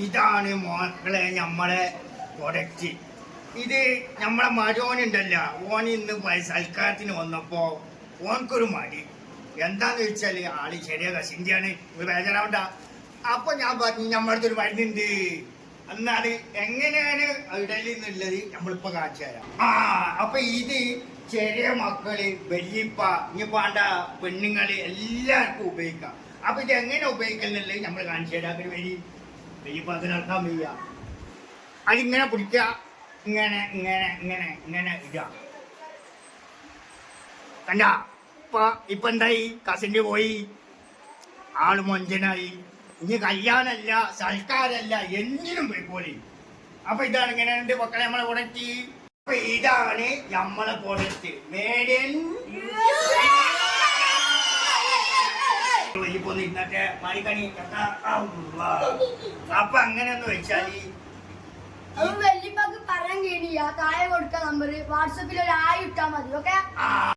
ഇതാണ് മക്കളെ നമ്മളെ പ്രൊഡക്റ്റ്. ഇത് നമ്മളെ മരോനുണ്ടല്ല, ഓൻ ഇന്ന് സൽക്കാരത്തിന് വന്നപ്പോ ഓൻക്കൊരു മടി. എന്താന്ന് വെച്ചാല് ആള് ചെറിയ കസിന്റെയാണ്, ബേജാറാവണ്ട. അപ്പൊ ഞാൻ പറഞ്ഞു നമ്മളടുത്തൊരു മരുന്നുണ്ട്, എന്നാൽ എങ്ങനെയാണ് ഇടയിൽ നിന്നുള്ളത് നമ്മളിപ്പോ കാണിച്ചു തരാം. അപ്പൊ ഇത് ചെറിയ മക്കള്, വല്യപ്പ, ഇനി പാണ്ട പെണ്ണുങ്ങള് എല്ലാവർക്കും ഉപയോഗിക്കാം. അപ്പൊ ഇത് എങ്ങനെ ഉപയോഗിക്കുന്നുള്ളത് നമ്മൾ കാണിച്ചു തരാം. വല്യപ്പ അത് നടക്കാൻ വയ്യ, അതിങ്ങനെ പിടിക്കുക, ഇങ്ങനെ ഇങ്ങനെ ഇങ്ങനെ ഇങ്ങനെ ഇടുക. കണ്ട ഇപ്പൊ എന്തായി? കസിന്റെ പോയി, ആള് മൊഞ്ചനായി. ഇനി കല്യാണല്ല, സൽക്കാരല്ല, എന്തിനും പോയിക്കോളി. അപ്പൊ ഇതാണ് ഇങ്ങനെ ഉണ്ട് മക്കളെ നമ്മളെ പ്രൊഡക്റ്റ്. അപ്പൊ ഇതാണ് നമ്മളെ പ്രൊഡക്റ്റ്. മേഡൻ ഇന്നത്തെ മണിക്കണി. അപ്പൊ അങ്ങനെയൊന്ന് വെച്ചാല് വെല്ലിപ്പാക്ക് പറയാൻ കഴിയില്ല. താഴെ കൊടുക്ക നമ്പർ, വാട്സപ്പിൽ ഒരു 1000 ഇട്ടാ മതി. ഓക്കെ.